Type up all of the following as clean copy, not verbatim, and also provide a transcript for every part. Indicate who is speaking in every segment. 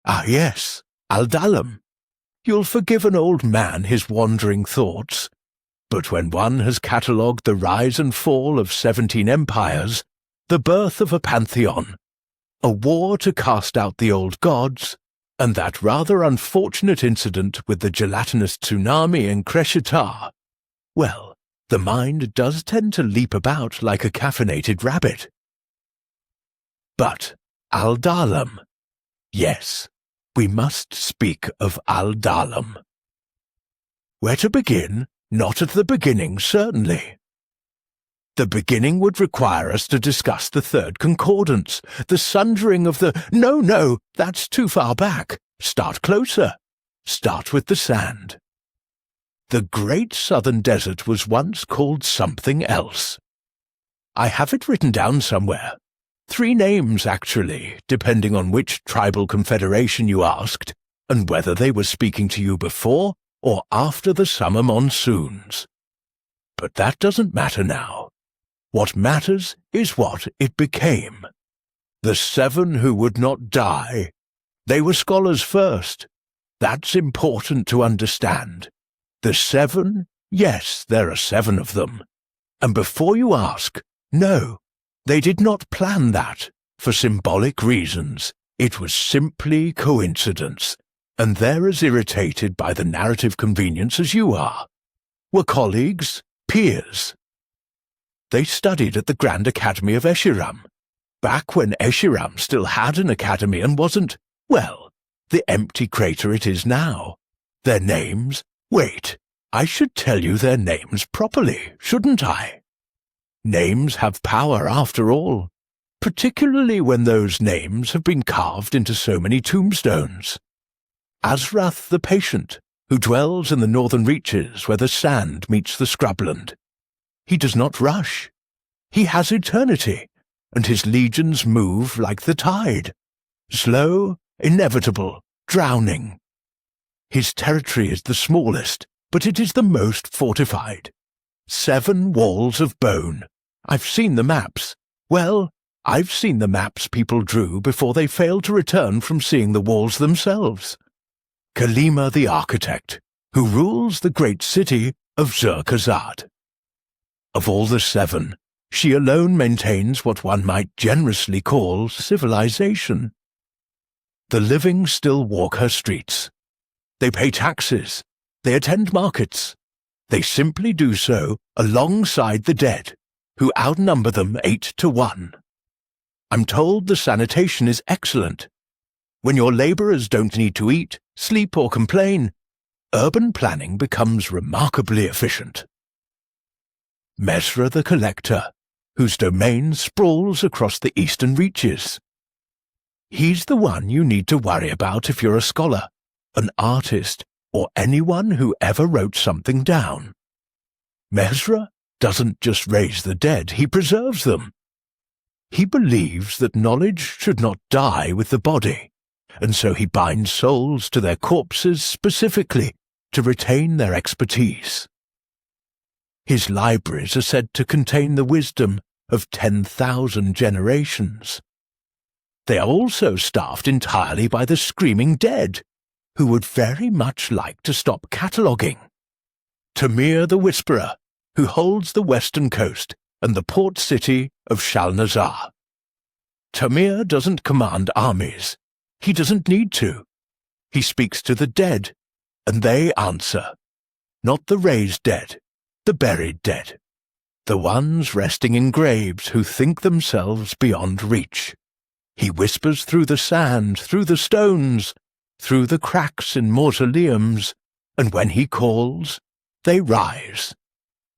Speaker 1: Ah, yes, Dhalam. You'll forgive an old man his wandering thoughts, but when one has catalogued the rise and fall of 17 empires, the birth of a pantheon, a war to cast out the old gods, and that rather unfortunate incident with the gelatinous tsunami in Crescita, well, the mind does tend to leap about like a caffeinated rabbit. But Dhalam, yes, we must speak of Dhalam. Where to begin? Not at the beginning, certainly. The beginning would require us to discuss the third concordance, the sundering of the— No, that's too far back. Start closer. Start with the sand. The great southern desert was once called something else. I have it written down somewhere. 3 names, actually, depending on which tribal confederation you asked, and whether they were speaking to you before or after the summer monsoons. But that doesn't matter now. What matters is what it became. The 7 who would not die. They were scholars first. That's important to understand. The 7? Yes, there are 7 of them. And before you ask, no, they did not plan that, for symbolic reasons. It was simply coincidence, and they're as irritated by the narrative convenience as you are. Were colleagues, peers. They studied at the Grand Academy of Eshiram, back when Eshiram still had an academy and wasn't, well, the empty crater it is now. Their names— Wait, I should tell you their names properly, shouldn't I? Names have power after all, particularly when those names have been carved into so many tombstones. Azrath the Patient, who dwells in the northern reaches where the sand meets the scrubland. He does not rush. He has eternity, and his legions move like the tide. Slow, inevitable, drowning. His territory is the smallest, but it is the most fortified. 7 walls of bone. I've seen the maps. Well, I've seen the maps people drew before they failed to return from seeing the walls themselves. Kalima the architect, who rules the great city of Zur-Khazad. Of all the 7, she alone maintains what one might generously call civilization. The living still walk her streets. They pay taxes. They attend markets. They simply do so alongside the dead, who outnumber them 8-1. I'm told the sanitation is excellent. When your labourers don't need to eat, sleep or complain, urban planning becomes remarkably efficient. Mesra the Collector, whose domain sprawls across the eastern reaches. He's the one you need to worry about if you're a scholar, an artist, or anyone who ever wrote something down. Mesra doesn't just raise the dead, he preserves them. He believes that knowledge should not die with the body, and so he binds souls to their corpses specifically to retain their expertise. His libraries are said to contain the wisdom of 10,000 generations. They are also staffed entirely by the screaming dead, who would very much like to stop cataloguing. Tamir the Whisperer, who holds the western coast and the port city of Shalnazar. Tamir doesn't command armies. He doesn't need to. He speaks to the dead, and they answer. Not the raised dead, the buried dead. The ones resting in graves who think themselves beyond reach. He whispers through the sand, through the stones, through the cracks in mausoleums, and when he calls, they rise.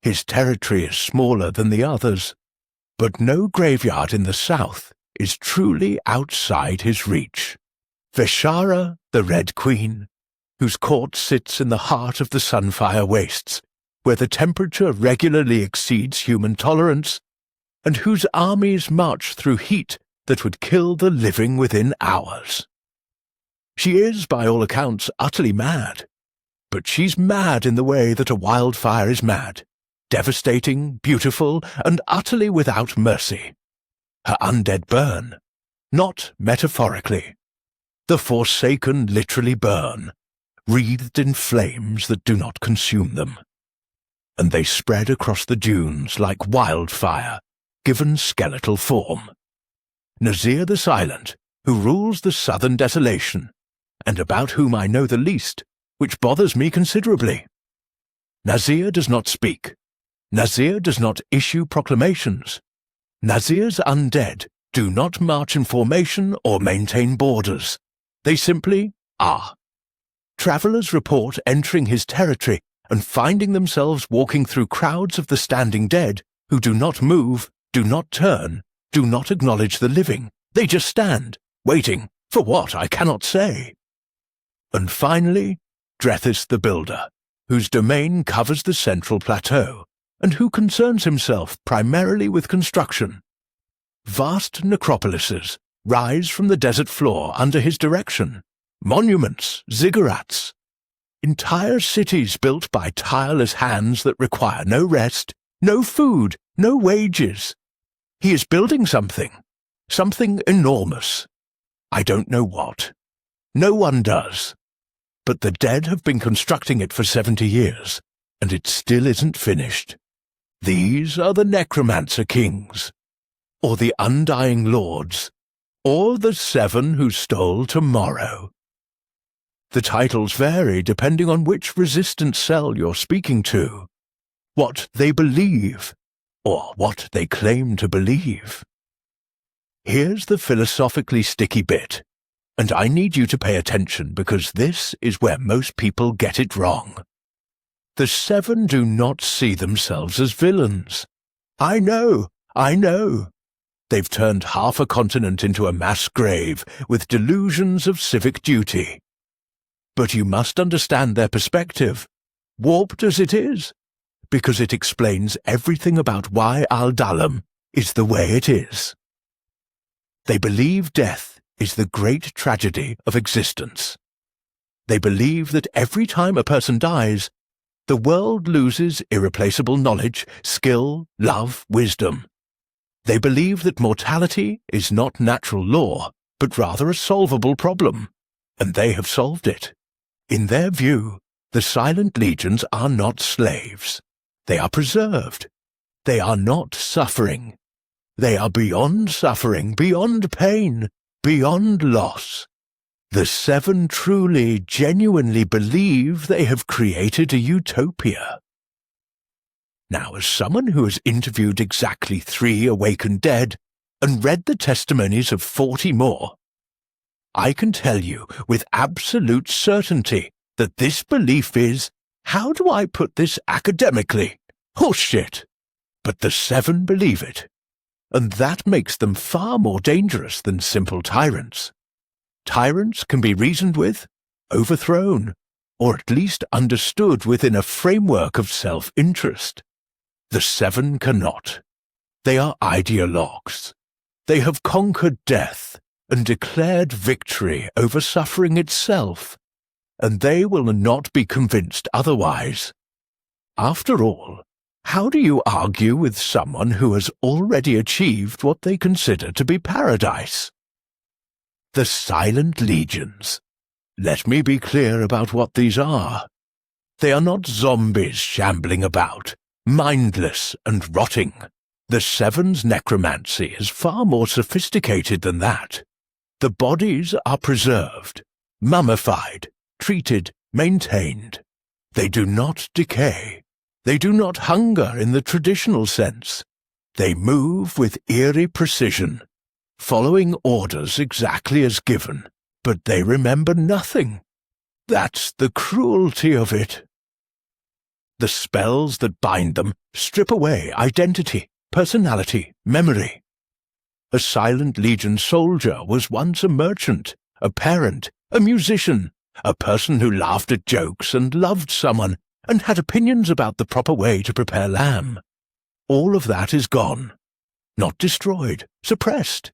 Speaker 1: His territory is smaller than the others, but no graveyard in the south is truly outside his reach. Veshara, the Red Queen, whose court sits in the heart of the Sunfire Wastes, where the temperature regularly exceeds human tolerance, and whose armies march through heat that would kill the living within hours. She is, by all accounts, utterly mad, but she's mad in the way that a wildfire is mad, devastating, beautiful, and utterly without mercy. Her undead burn, not metaphorically. The forsaken literally burn, wreathed in flames that do not consume them. And they spread across the dunes like wildfire, given skeletal form. Nazir the Silent, who rules the southern desolation, and about whom I know the least, which bothers me considerably. Nazir does not speak. Nazir does not issue proclamations. Nazir's undead do not march in formation or maintain borders. They simply are. Travellers report entering his territory and finding themselves walking through crowds of the standing dead who do not move, do not turn, do not acknowledge the living. They just stand, waiting, for what I cannot say. And finally, Drethys the Builder, whose domain covers the central plateau, and who concerns himself primarily with construction. Vast necropolises rise from the desert floor under his direction, monuments, ziggurats, entire cities built by tireless hands that require no rest, no food, no wages. He is building something enormous. I don't know what. No one does. But the dead have been constructing it for 70 years, and it still isn't finished. These are the Necromancer Kings, or the Undying Lords, or the 7 who stole tomorrow. The titles vary depending on which resistance cell you're speaking to, what they believe, or what they claim to believe. Here's the philosophically sticky bit, and I need you to pay attention because this is where most people get it wrong. The 7 do not see themselves as villains. I know. They've turned half a continent into a mass grave with delusions of civic duty. But you must understand their perspective, warped as it is, because it explains everything about why Dhalam is the way it is. They believe death is the great tragedy of existence. They believe that every time a person dies, the world loses irreplaceable knowledge, skill, love, wisdom. They believe that mortality is not natural law, but rather a solvable problem, and they have solved it. In their view, the Silent Legions are not slaves. They are preserved. They are not suffering. They are beyond suffering, beyond pain, beyond loss. The 7 truly, genuinely believe they have created a utopia. Now, as someone who has interviewed exactly 3 awakened dead and read the testimonies of 40 more, I can tell you with absolute certainty that this belief is, how do I put this academically? Horseshit! But the 7 believe it, and that makes them far more dangerous than simple tyrants. Tyrants can be reasoned with, overthrown, or at least understood within a framework of self-interest. The 7 cannot. They are ideologues. They have conquered death and declared victory over suffering itself, and they will not be convinced otherwise. After all, how do you argue with someone who has already achieved what they consider to be paradise? The Silent Legions. Let me be clear about what these are. They are not zombies shambling about, mindless and rotting. The 7's necromancy is far more sophisticated than that. The bodies are preserved, mummified, treated, maintained. They do not decay. They do not hunger in the traditional sense. They move with eerie precision, following orders exactly as given, but they remember nothing. That's the cruelty of it. The spells that bind them strip away identity, personality, memory. A Silent Legion soldier was once a merchant, a parent, a musician, a person who laughed at jokes and loved someone and had opinions about the proper way to prepare lamb. All of that is gone. Not destroyed, suppressed,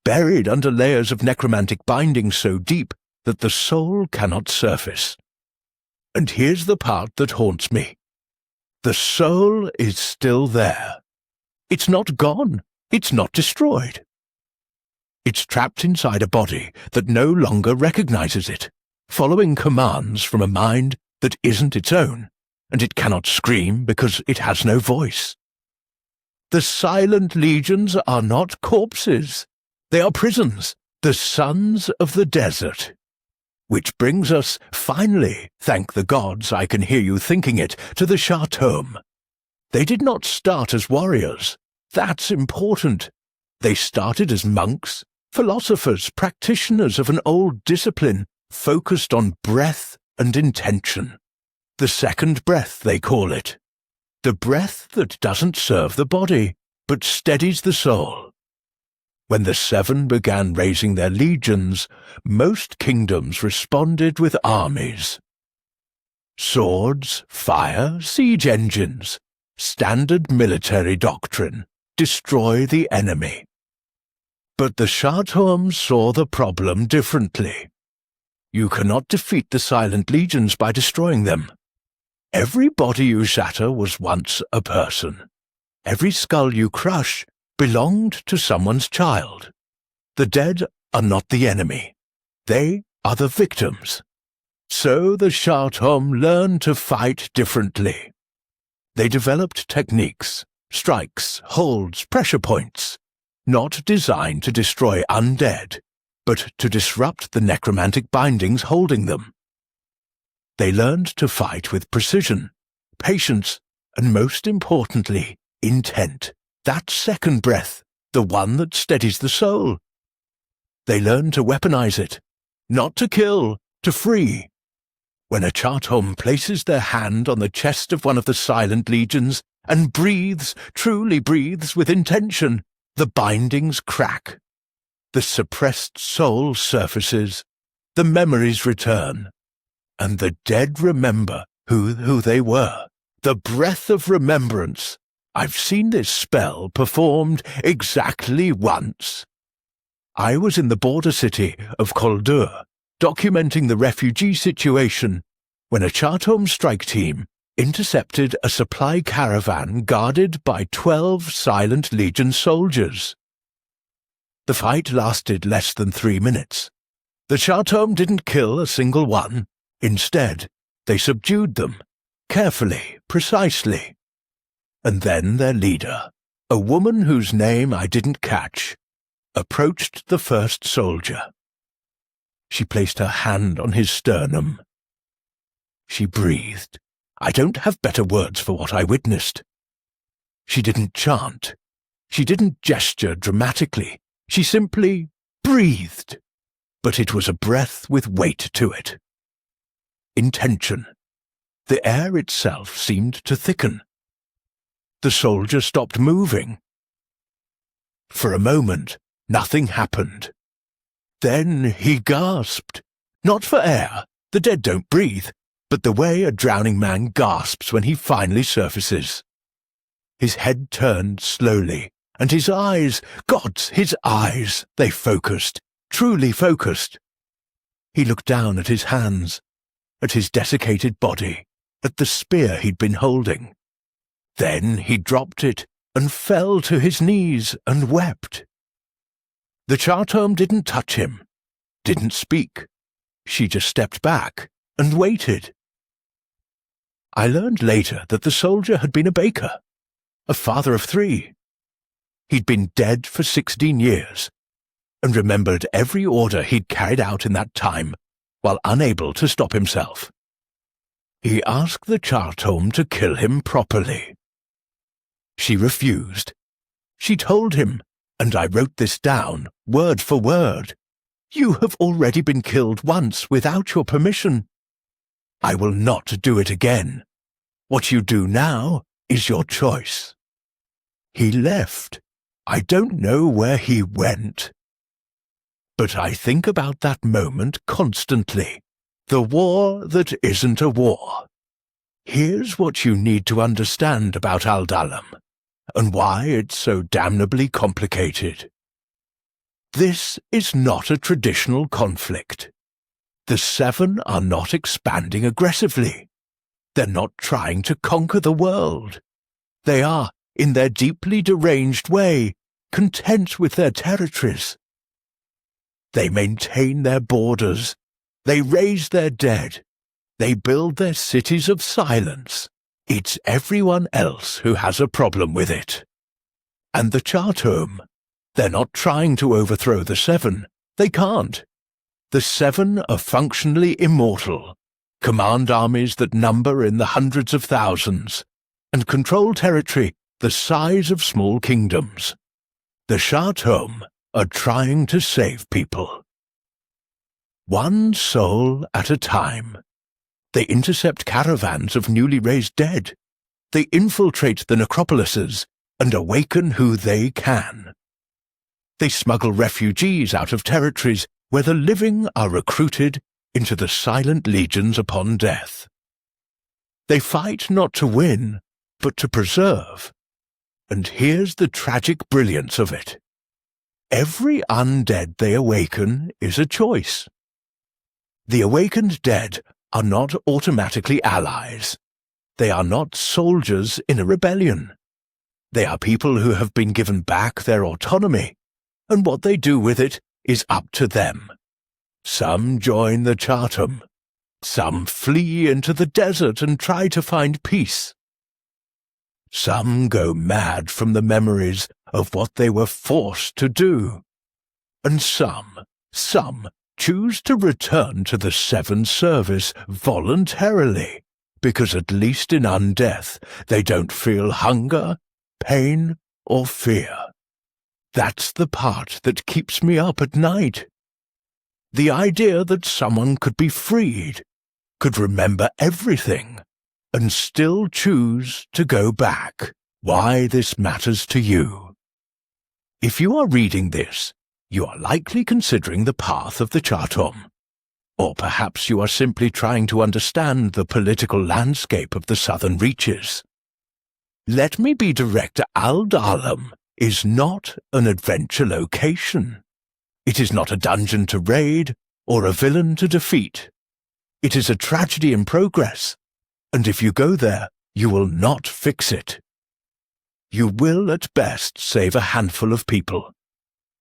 Speaker 1: buried under layers of necromantic bindings so deep that the soul cannot surface. And here's the part that haunts me. The soul is still there. It's not gone. It's not destroyed. It's trapped inside a body that no longer recognizes it, following commands from a mind that isn't its own, and it cannot scream because it has no voice. The silent legions are not corpses. They are prisons, the sons of the desert. Which brings us, finally, thank the gods I can hear you thinking it, to the Shartome. They did not start as warriors. That's important. They started as monks, philosophers, practitioners of an old discipline, focused on breath and intention. The second breath, they call it. The breath that doesn't serve the body, but steadies the soul. When the seven began raising their legions, most kingdoms responded with armies. Swords, fire, siege engines, standard military doctrine, destroy the enemy. But the Shartome saw the problem differently. You cannot defeat the silent legions by destroying them. Every body you shatter was once a person. Every skull you crush belonged to someone's child. The dead are not the enemy. They are the victims. So the Shartome learned to fight differently. They developed techniques, strikes, holds, pressure points, not designed to destroy undead, but to disrupt the necromantic bindings holding them. They learned to fight with precision, patience, and most importantly, intent. That second breath, the one that steadies the soul. They learned to weaponize it, not to kill, to free. When a Shartome places their hand on the chest of one of the silent legions and breathes, truly breathes with intention, the bindings crack. The suppressed soul surfaces, the memories return, and the dead remember who they were. The breath of remembrance. I've seen this spell performed exactly once. I was in the border city of Koldur, documenting the refugee situation, when a Shartome strike team intercepted a supply caravan guarded by 12 Silent Legion soldiers. The fight lasted less than 3 minutes. The Shartome didn't kill a single one. Instead, they subdued them, carefully, precisely. And then their leader, a woman whose name I didn't catch, approached the first soldier. She placed her hand on his sternum. She breathed. I don't have better words for what I witnessed. She didn't chant. She didn't gesture dramatically. She simply breathed. But it was a breath with weight to it. Intention. The air itself seemed to thicken. The soldier stopped moving. For a moment, nothing happened. Then he gasped. Not for air. The dead don't breathe, but the way a drowning man gasps when he finally surfaces. His head turned slowly, and his eyes, gods, his eyes, they focused, truly focused. He looked down at his hands, at his desiccated body, at the spear he'd been holding. Then he dropped it and fell to his knees and wept. The Shartome didn't touch him, didn't speak. She just stepped back and waited. I learned later that the soldier had been a baker, a father of 3. He'd been dead for 16 years, and remembered every order he'd carried out in that time, while unable to stop himself. He asked the Shartome to kill him properly. She refused. She told him, and I wrote this down, word for word, "You have already been killed once without your permission. I will not do it again. What you do now is your choice." He left. I don't know where he went. But I think about that moment constantly. The war that isn't a war. Here's what you need to understand about Dhalam, and why it's so damnably complicated. This is not a traditional conflict. The Seven are not expanding aggressively. They're not trying to conquer the world. They are, in their deeply deranged way, content with their territories. They maintain their borders. They raise their dead. They build their cities of silence. It's everyone else who has a problem with it. And the Chartome, they're not trying to overthrow the Seven. They can't. The Seven are functionally immortal, command armies that number in the hundreds of thousands, and control territory the size of small kingdoms. The Chartome are trying to save people. One soul at a time. They intercept caravans of newly raised dead. They infiltrate the necropolises and awaken who they can. They smuggle refugees out of territories where the living are recruited into the silent legions upon death. They fight not to win, but to preserve. And here's the tragic brilliance of it. Every undead they awaken is a choice. The awakened dead are not automatically allies. They are not soldiers in a rebellion. They are people who have been given back their autonomy, and what they do with it is up to them. Some join the Chartome. Some flee into the desert and try to find peace. Some go mad from the memories of what they were forced to do. And some choose to return to the Seven service voluntarily, because at least in undeath they don't feel hunger, pain, or fear. That's the part that keeps me up at night. The idea that someone could be freed, could remember everything, and still choose to go back. Why this matters to you. If you are reading this, you are likely considering the path of the Chartome. Or perhaps you are simply trying to understand the political landscape of the southern reaches. Let me be direct. Dhalam is not an adventure location. It is not a dungeon to raid or a villain to defeat. It is a tragedy in progress, and if you go there, you will not fix it. You will at best save a handful of people.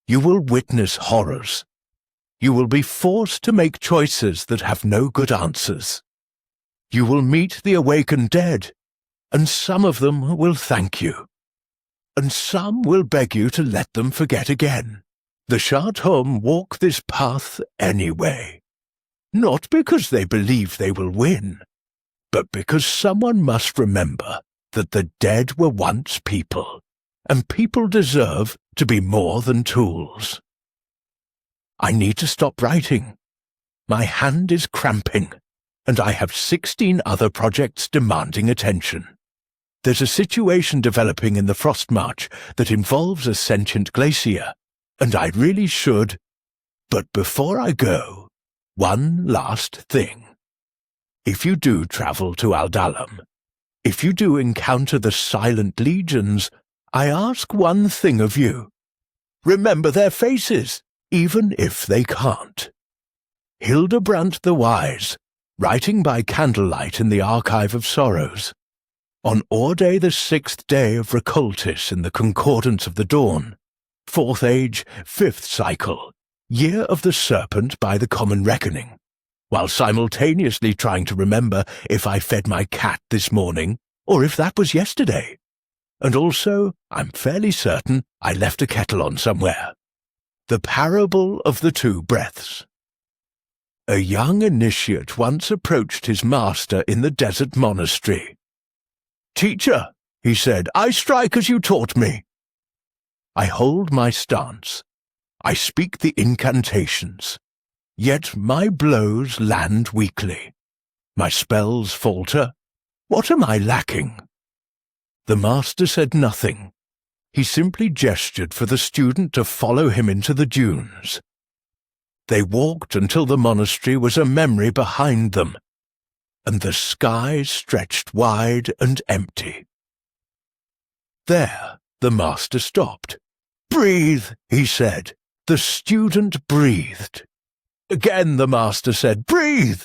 Speaker 1: You will witness horrors. You will be forced to make choices that have no good answers. You will meet the awakened dead, and some of them will thank you. And some will beg you to let them forget again. The Chartome walk this path anyway. Not because they believe they will win, but because someone must remember that the dead were once people, and people deserve to be more than tools. I need to stop writing. My hand is cramping, and I have 16 other projects demanding attention. There's a situation developing in the Frost March that involves a sentient glacier, and I really should. But before I go, one last thing. If you do travel to Dhalam, if you do encounter the silent legions, I ask one thing of you. Remember their faces, even if they can't. Hildebrant the Wise, writing by candlelight in the Archive of Sorrows. On Orday the 6th day of Recoltis in the Concordance of the Dawn, 4th Age, 5th Cycle, Year of the Serpent by the Common Reckoning, while simultaneously trying to remember if I fed my cat this morning or if that was yesterday. And also, I'm fairly certain I left a kettle on somewhere. The Parable of the Two Breaths. A young initiate once approached his master in the desert monastery. "Teacher," he said, "I strike as you taught me." I hold my stance. I speak the incantations. Yet my blows land weakly. My spells falter. What am I lacking? The master said nothing. He simply gestured for the student to follow him into the dunes. They walked until the monastery was a memory behind them, and the sky stretched wide and empty. There the master stopped. "Breathe," he said. The student breathed. Again the master said, "Breathe."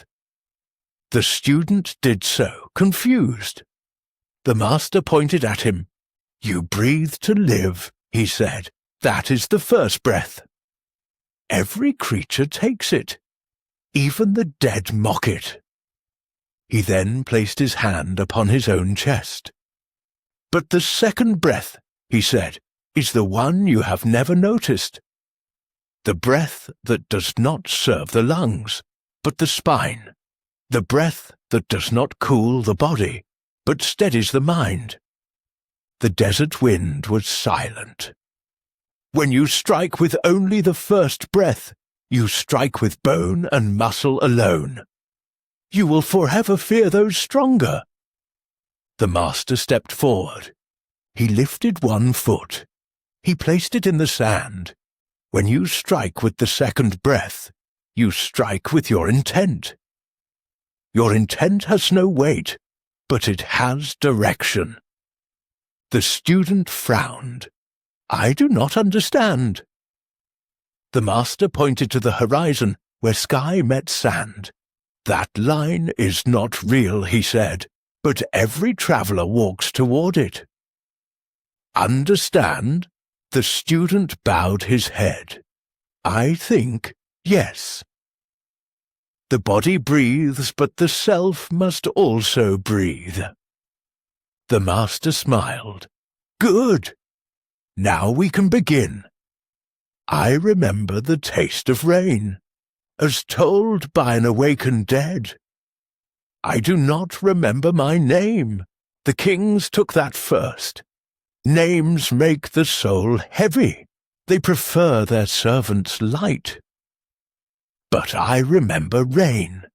Speaker 1: The student did so, confused. The master pointed at him. "You breathe to live," he said. "That is the first breath." Every creature takes it. Even the dead mock it." He then placed his hand upon his own chest. "But the second breath," he said, "is the one you have never noticed. The breath that does not serve the lungs, but the spine. The breath that does not cool the body, but steadies the mind." The desert wind was silent. "When you strike with only the first breath, you strike with bone and muscle alone. You will forever fear those stronger." The master stepped forward. He lifted one foot. He placed it in the sand. "When you strike with the second breath, you strike with your intent. Your intent has no weight, but it has direction." The student frowned. "I do not understand." The master pointed to the horizon where sky met sand. "That line is not real," he said, "but every traveler walks toward it." "Understand?" The student bowed his head. "I think, yes." The body breathes, but the self must also breathe. The master smiled. "Good. Now we can begin. I remember the taste of rain, as told by an awakened dead. I do not remember my name. The kings took that first. Names make the soul heavy. They prefer their servants light. But I remember rain,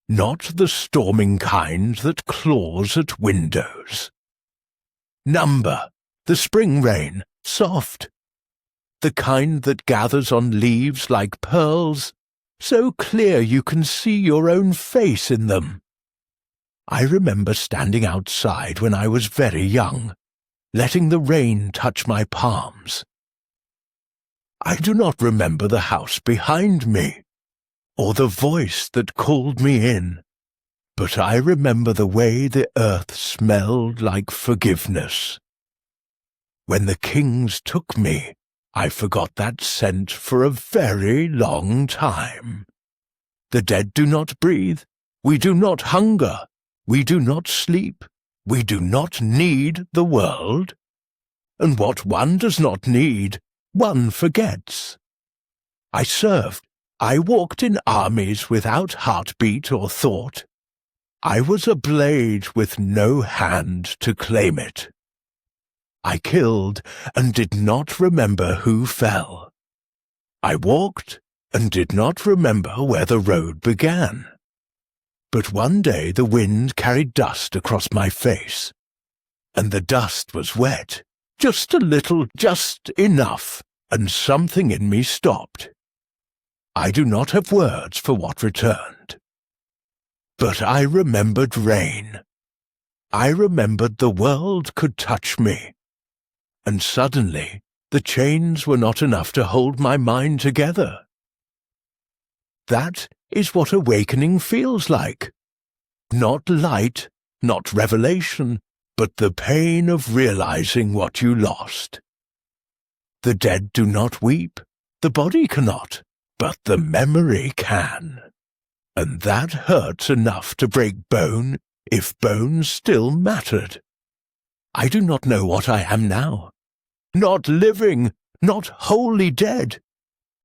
Speaker 1: not the storming kind that claws at windows. Number, the spring rain, soft. The kind that gathers on leaves like pearls, so clear you can see your own face in them. I remember standing outside when I was very young, letting the rain touch my palms. I do not remember the house behind me, or the voice that called me in, but I remember the way the earth smelled like forgiveness. When the kings took me, I forgot that scent for a very long time. The dead do not breathe, we do not hunger, we do not sleep, we do not need the world. And what one does not need, one forgets. I served, I walked in armies without heartbeat or thought. I was a blade with no hand to claim it. I killed and did not remember who fell. I walked and did not remember where the road began. But one day the wind carried dust across my face, and the dust was wet, just a little, just enough, and something in me stopped. I do not have words for what returned. But I remembered rain. I remembered the world could touch me. And suddenly, the chains were not enough to hold my mind together. That is what awakening feels like. Not light, not revelation, but the pain of realizing what you lost. The dead do not weep, the body cannot, but the memory can. And that hurts enough to break bone if bone still mattered. I do not know what I am now. Not living, not wholly dead.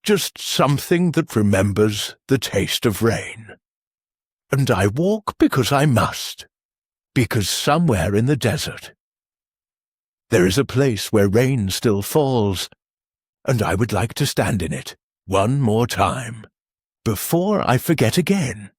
Speaker 1: Just something that remembers the taste of rain. And I walk because I must. Because somewhere in the desert there is a place where rain still falls, and I would like to stand in it one more time, before I forget again.